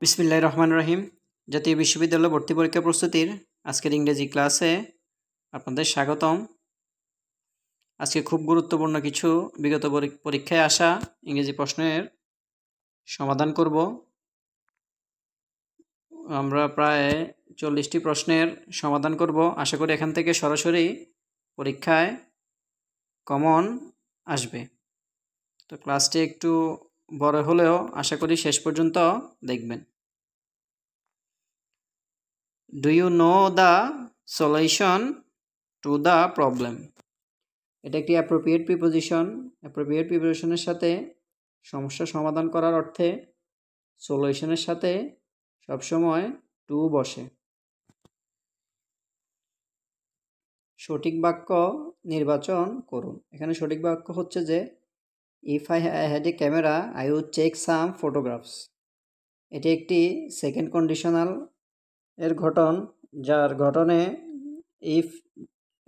বিসমিল্লাহির রহমানির রহিম। জাতীয় বিশ্ববিদ্যালয় ভর্তি পরীক্ষা প্রস্তুতির আজকের ইংরেজি ক্লাসে আপনাদের স্বাগতম। আজকে খুব গুরুত্বপূর্ণ কিছু বিগত পরীক্ষায় আসা ইংরেজি প্রশ্নের সমাধান করব। আমরা প্রায় 40টি প্রশ্নের সমাধান করব। আশা করি এখান থেকে সরাসরি পরীক্ষায় কমন আসবে। তো ক্লাসটি একটু বড় হলেও আশা করি শেষ পর্যন্ত দেখবেন। Do you know the solution to the problem? এটা একটি অ্যাপ্রোপ্রিয়েট প্রিপোজিশন। অ্যাপ্রোপ্রিয়েট প্রিপোজিশনের সাথে সমস্যা সমাধান করার অর্থে সলিউশনের সাথে সবসময় টু বসে। সঠিক বাক্য নির্বাচন করুন। এখানে সঠিক বাক্য হচ্ছে যে if I had a camera I would take some photographs. এটি একটি সেকেন্ড কন্ডিশনাল এর গঠন, যার গঠনে ইফ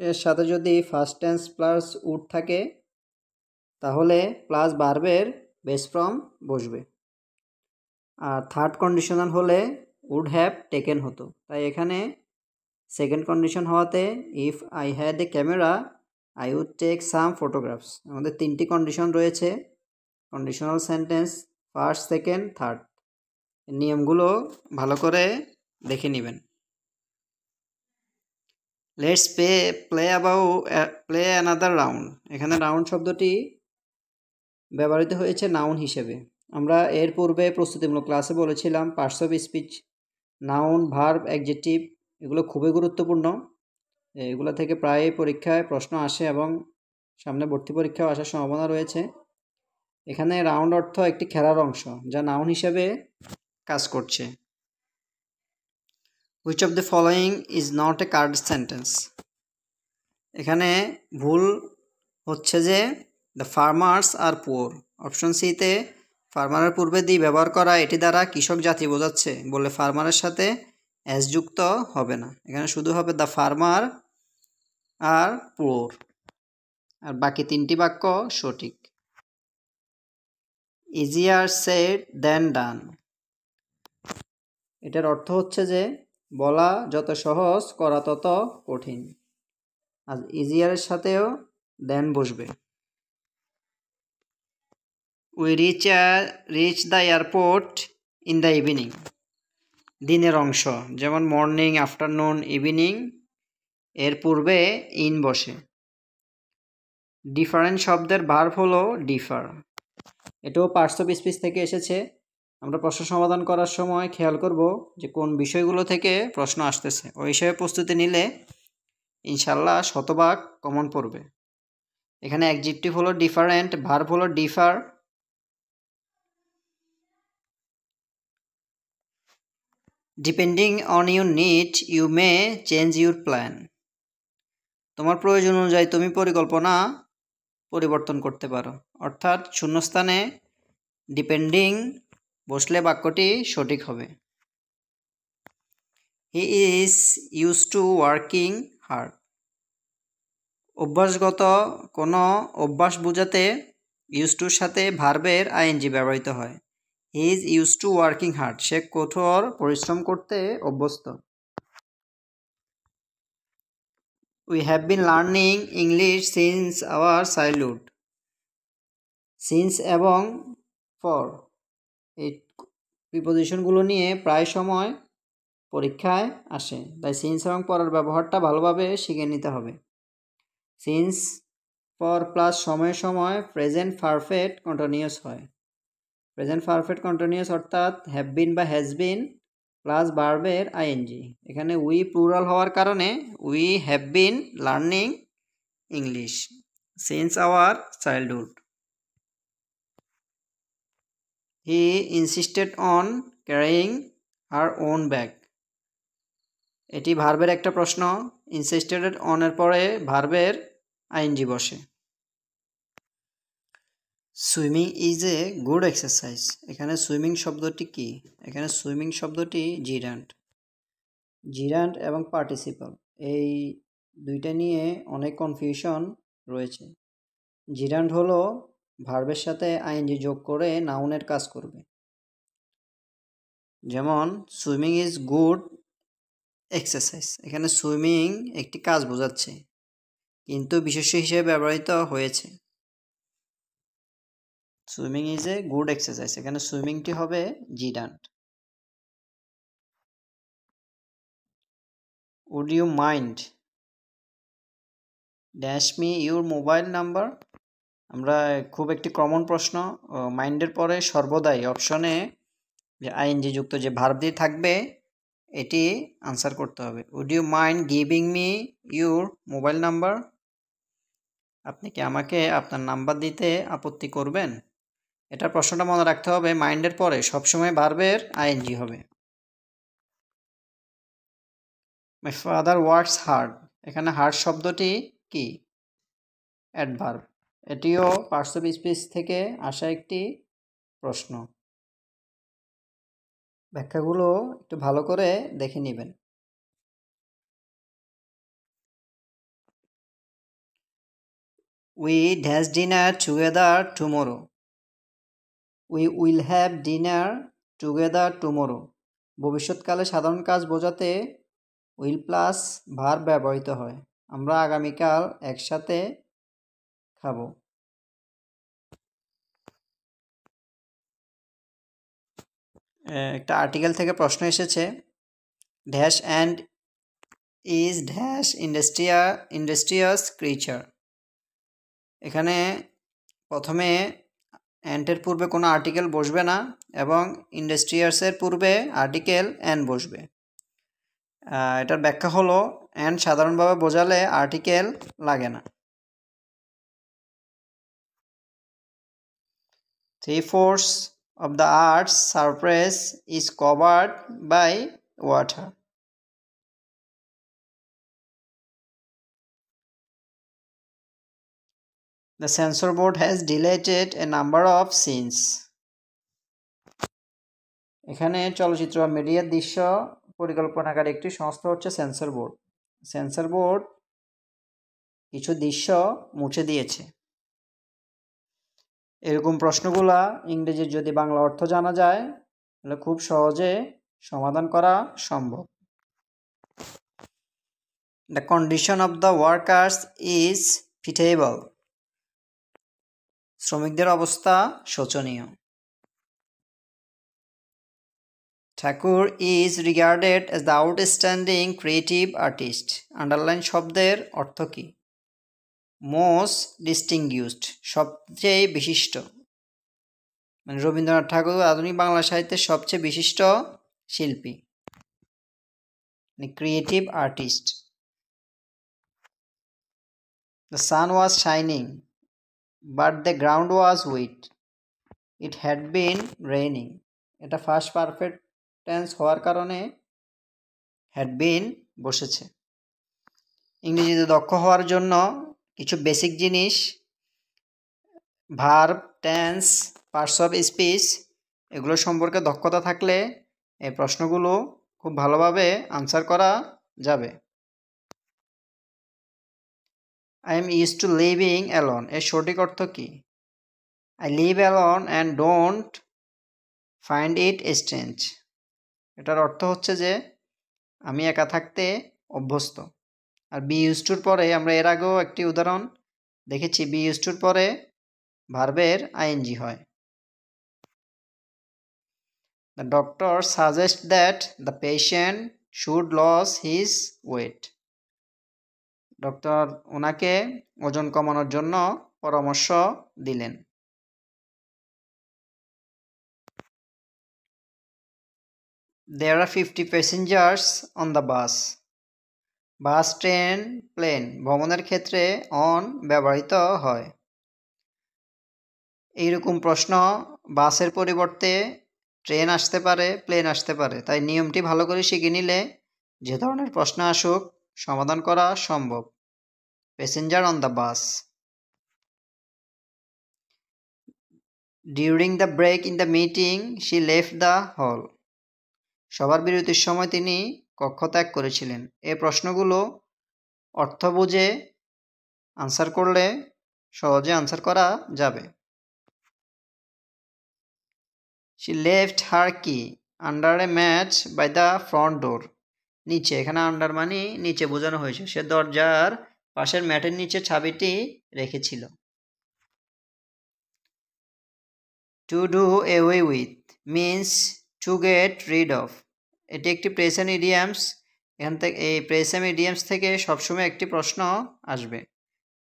এর সাথে যদি ফার্স্ট টেন্স প্লাস উড থাকে তাহলে প্লাস ভার্বের বেস ফর্ম বসবে। আর থার্ড কন্ডিশনাল হলে উড হ্যাভ টেকেন হতো। তাই এখানে সেকেন্ড কন্ডিশন হওয়াতে if I had a camera I would take some photographs. আমাদের তিনটি কন্ডিশন রয়েছে, conditional sentence first, second, third. নিয়মগুলো ভালো করে দেখে নেবেন। Let's play another round. এখানে রাউন্ড শব্দটি ব্যবহৃত হয়েছে নাউন হিসেবে। আমরা এর পূর্বে প্রস্তুতিমূলক ক্লাসে বলেছিলাম parts of speech, noun, verb, adjective এগুলো খুবই গুরুত্বপূর্ণ। এগুলো থেকে প্রায় পরীক্ষায় প্রশ্ন আসে এবং সামনে ভর্তি পরীক্ষাও আসার সম্ভাবনা রয়েছে। এখানে রাউন্ড অর্থ একটি খেলার অংশ যা নাউন হিসেবে কাজ করছে। Which of the following is not a card sentence. এখানে ভুল হচ্ছে যে the farmers are poor. Option সিতে ফার্মারের পূর্বে দি ব্যবহার করা এটি দ্বারা কৃষক জাতি বোঝাচ্ছে বলে ফার্মারের সাথে এস যুক্ত হবে না। এখানে শুধু হবে দ্য ফার্মার আর পুয়ার। আর বাকি তিনটি বাক্য সঠিক। ইজিয়ার সেড দেন ডান। এটার অর্থ হচ্ছে যে বলা যত সহজ করা তত কঠিন। আর ইজিয়ারের সাথেও দেন বসবে। We reach the airport in the evening. দিনের অংশ যেমন মর্নিং, আফটারনুন, ইভিনিং এর পূর্বে ইন বসে। ডিফারেন্ট শব্দের ভার্ব হলো ডিফার। এটাও পার্টস অফ স্পিচ থেকে এসেছে। আমরা প্রশ্ন সমাধান করার সময় খেয়াল করব যে কোন বিষয়গুলো থেকে প্রশ্ন আসতেছে। ওই হিসেবে প্রস্তুতি নিলে ইনশাল্লাহ শতভাগ কমন পড়বে। এখানে অ্যাডজেক্টিভ হলো ডিফারেন্ট, ভার্ব হলো differ. Depending on your need you may change your plan. তোমার প্রয়োজন অনুযায়ী তুমি পরিকল্পনা পরিবর্তন করতে পারো। অর্থাৎ শূন্যস্থানে ডিপেন্ডিং বসলে বাক্যটি সঠিক হবে। He is use to working hard. অভ্যাসগত কোনো অভ্যাস বোঝাতে ইউজ টুর সাথে ভার্বের আইএনজি ব্যবহৃত হয়। He is use to working hard. সে কঠোর পরিশ্রম করতে অভ্যস্ত। We have been learning English since our childhood. Since এবং ফর এই প্রিপোজিশনগুলো নিয়ে প্রায় সময় পরীক্ষায় আসে। তাই সিন্স এবং পরের ব্যবহারটা ভালোভাবে শিখে নিতে হবে। সিন্স ফর প্লাস সময়ে সময় প্রেজেন্ট পারফেক্ট কন্টিনিউয়াস হয়। প্রেজেন্ট পারফেক্ট কন্টিনিউয়াস অর্থাৎ হ্যাভ বিন বা হ্যাজ বিন প্লাস ভার্বের আইএনজি। এখানে উই প্লুরাল হওয়ার কারণে we have been learning English since our childhood. He insisted on carrying her own bag. এটি ভার্বের একটা প্রশ্ন। ইনসিস্টেড অনের পরে ভার্বের আইএনজি বসে। Swimming is a good exercise. এখানে সুইমিং শব্দটি কি? এখানে সুইমিং শব্দটি জিরান্ট। জিরান্ট এবং পার্টিসিপাল এই দুইটা নিয়ে অনেক কনফিউশন রয়েছে। জিরান্ট হলো ভার্বের সাথে আইএনজি যোগ করে নাউনের কাজ করবে। যেমন সুইমিং ইজ গুড এক্সারসাইজ, এখানে সুইমিং একটি কাজ বোঝাচ্ছে কিন্তু বিশেষ্য হিসেবে ব্যবহৃত হয়েছে। Swimming is a good exercise, এখানে সুইমিংটি হবে gerund. Would you mind dash me your mobile number, আমরা খুব একটি কমন প্রশ্ন, মাইন্ডের পরে সর্বদাই অপশনে যে আইএনজি যুক্ত যে ভার্ব দিয়ে থাকবে এটি আনসার করতে হবে। Would you mind giving me your mobile number, আপনি কি আমাকে আপনার নাম্বার দিতে আপত্তি করবেন? এটার প্রশ্নটা মনে রাখতে হবে, মাইন্ডের পরে সবসময় ভার্বের আইএনজি হবে। মাই ফাদার ওয়ার্কস হার্ড, এখানে হার্ড শব্দটি কি? অ্যাডভার্ব, এটিও পার্টস অফ স্পিচ থেকে আসা একটি প্রশ্ন। ব্যাখ্যাগুলো একটু ভালো করে দেখে নেবেন। We dash dinner together tomorrow, we will have dinner together tomorrow, ভবিষ্যৎকালে সাধারণ কাজ বোঝাতে উইল প্লাস ভার্ব ব্যবহৃত হয়, আমরা আগামীকাল একসাথে খাবো। একটা আর্টিকেল থেকে প্রশ্ন এসেছে, dash and is dash industrious creature, এখানে প্রথমে অ্যান্টের পূর্বে কোনো আর্টিকেল বসবে না এবং ইন্ডাস্ট্রিয়াসের পূর্বে আর্টিকেল অ্যান্ড বসবে। এটার ব্যাখ্যা হলো অ্যান্ড সাধারণভাবে বোঝালে আর্টিকেল লাগে না। 3/4 of the Earth's surface is covered by water. The censor board has deleted a number of scenes. এখানে চলচ্চিত্র বা মিডিয়ার দৃশ্য পরিকল্পনাকারী একটি সংস্থা হচ্ছে সেন্সর বোর্ড। সেন্সর বোর্ড কিছু দৃশ্য মুছে দিয়েছে। এরকম প্রশ্নগুলা ইংরেজির যদি বাংলা অর্থ জানা যায় তাহলে খুব সহজে সমাধান করা সম্ভব। The condition of the workers is pitiable. শ্রমিকদের অবস্থা শোচনীয়। ঠাকুর is regarded as the outstanding creative artist. Underline শব্দের অর্থ কী? মোস্ট ডিস্টিংগুইশড, সবচেয়ে বিশিষ্ট, মানে রবীন্দ্রনাথ ঠাকুর আধুনিক বাংলা সাহিত্যের সবচেয়ে বিশিষ্ট শিল্পী, মানে creative artist. The sun was shining, but the ground was wet. It had been raining. এটা ফার্স্ট পারফেক্ট টেন্স হওয়ার কারণে had been বসেছে। ইংরেজিতে দক্ষ হওয়ার জন্য কিছু বেসিক জিনিস, verb, tense, parts of speech, এগুলো সম্পর্কে দক্ষতা থাকলে এই প্রশ্নগুলো খুব ভালোভাবে আনসার করা যাবে। I am use to living alone, এর সঠিক অর্থ কী? I live alone and don't find it strange, এটার অর্থ হচ্ছে যে আমি একা থাকতে অভ্যস্ত। আর বি ইউজ টুর পরে আমরা এর আগেও একটি উদাহরণ দেখেছি, বি ইউজ টুর পরে ভার্বের আইএনজি হয়। The doctor suggests that the patient should lose his weight. Doctor ওনাকে ওজন কমানোর জন্য পরামর্শ দিলেন। There are 50 passengers on the bus. Bus, train, plane ভ্রমণের ক্ষেত্রে অন ব্যবহৃত হয়। এইরকম প্রশ্ন বাসের পরিবর্তে ট্রেন আসতে পারে, প্লেন আসতে পারে, তাই নিয়মটি ভালো করে শিখে নিলে যে ধরনের প্রশ্ন আসুক সমাধান করা সম্ভব। Passenger on the bus. During the break in the meeting she left the hall, সবার বিরতির সময় তিনি কক্ষ ত্যাগ করেছিলেন। এই প্রশ্নগুলো অর্থ বুঝে আনসার করলে সহজে আনসার করা যাবে। She left her key under a match by the front door. নিচে, এখানে আন্ডার মানে নিচে বোঝানো হয়েছে, সে দরজার পাশের ম্যাটের নিচে চাবিটি রেখেছিল। To do away with means to get rid of. এটি একটি প্রেজেন্ট ইডিয়ামস। এখান থেকে এই প্রেজেন্ট ইডিয়ামস থেকে সবসময় একটি প্রশ্ন আসবে।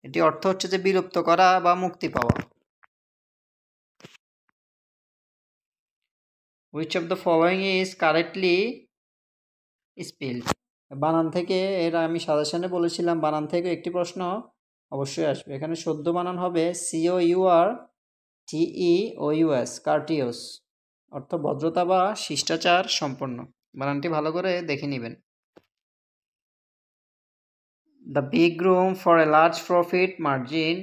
এটি অর্থ হচ্ছে যে বিলুপ্ত করা বা মুক্তি পাওয়া। Which of the following is correctly spelled? বানান থেকে, এর আমি সাজেশনে বলেছিলাম বানান থেকে একটি প্রশ্ন অবশ্যই আসবে। এখানে শুদ্ধ বানান হবে COURTEOUS, কার্টিওস, অর্থ ভদ্রতা বা শিষ্টাচার সম্পন্ন। বানানটি ভালো করে দেখে নেবেন। The big room for a large profit margin,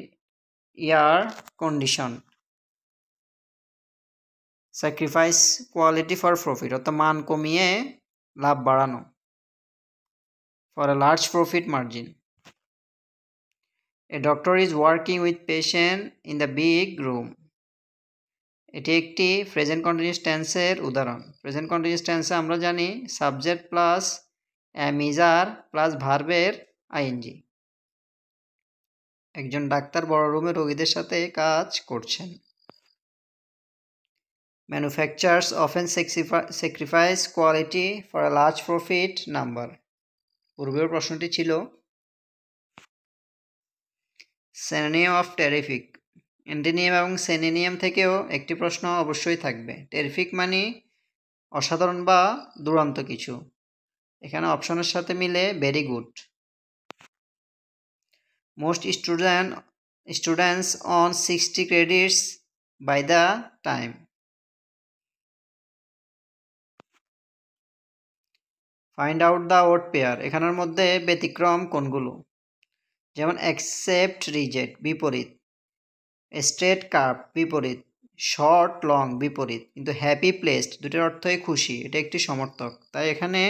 air condition. Sacrifice quality for profit, অর্থাৎ মান কমিয়ে লাভ বাড়ানো। For a large profit margin. A doctor is working with patient in the big room. এটি একটি প্রেজেন্ট কন্টিনিউয়াস টেন্সের উদাহরণ। Present continuous টেন্সে আমরা জানি সাবজেক্ট প্লাস অ্যামিজার প্লাস ভার্বের আইএনজি। একজন ডাক্তার বড় রুমে রোগীদের সাথে কাজ করছেন। Manufacturers often sacrifice quality for a large profit number. পূর্বের প্রশ্নটি ছিল সিনোনিম অফ টেরিফিক। অ্যান্টোনিম এবং সিনোনিম থেকেও একটি প্রশ্ন অবশ্যই থাকবে। টেরিফিক মানে অসাধারণ বা দুরন্ত কিছু। এখানে অপশনের সাথে মিলে very good. Most students on 60 credits by the time. Find out the odd pair. এখানের মধ্যে ব্যতিক্রম কোনগুলো? যেমন অ্যাকসেপ্ট রিজেক্ট বিপরীত, স্ট্রেট কার্ভ বিপরীত, শর্ট লং বিপরীত, কিন্তু হ্যাপি প্লেসড দুটোর অর্থই খুশি, এটা একটি সমর্থক। তাই এখানে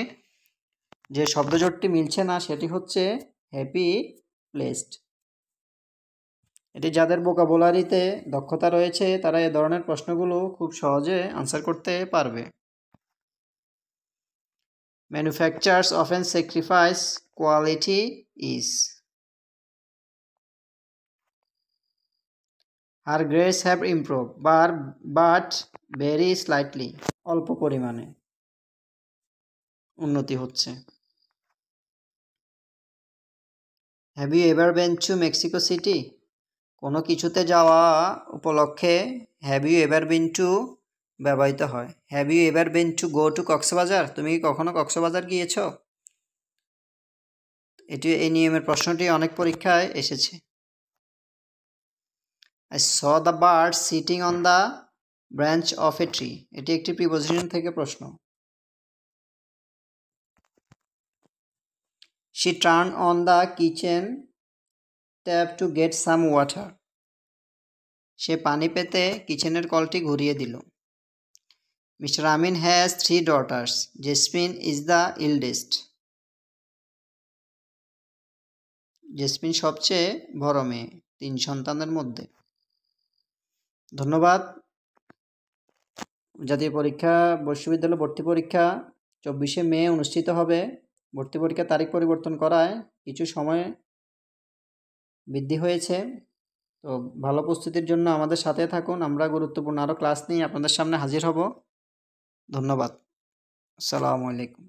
যে শব্দজোটটি মিলছে না সেটি হচ্ছে হ্যাপি প্লেসড। এটি যাদের ভোকাবুলারিতে দক্ষতা রয়েছে তারা এ ধরনের প্রশ্নগুলো খুব সহজে আনসার করতে পারবে। Manufacturers often sacrifice quality is. Her grades have improved but very slightly, অল্প পরিমাণে উন্নতি হচ্ছে। Have you ever been to Mexico City? কোনো কিছুতে যাওয়া উপলক্ষে have you ever been to ব্যবহৃত হয়। Have you ever been to go to Cox's Bazar? তুমি কি কখনো কক্সবাজার গিয়েছো? এটি এই নিয়মের প্রশ্নটি অনেক পরীক্ষায় এসেছে। I saw the bird sitting on the branch of a tree. এটি একটি প্রিপোজিশন থেকে প্রশ্ন। She turned on the kitchen tap to get some water. সে পানি পেতে কিচেনের কলটি ঘুরিয়ে দিল। Mr. Amin has 3 daughters. Jasmine is the eldest. Jasmine সবচেয়ে বড় মেয়ে 3 সন্তানের মধ্যে। ধন্যবাদ। জাতীয় পরীক্ষা বিশ্ববিদ্যালয় ভর্তি পরীক্ষা 24শে মে অনুষ্ঠিত হবে। ভর্তি পরীক্ষার তারিখ পরিবর্তন করায় কিছু সময় বৃদ্ধি হয়েছে। তো ভালো প্রস্তুতির জন্য আমাদের সাথে থাকুন। আমরা গুরুত্বপূর্ণ আরও ক্লাস নিয়ে আপনাদের সামনে হাজির হব। ধন্যবাদ। আসসালামু আলাইকুম।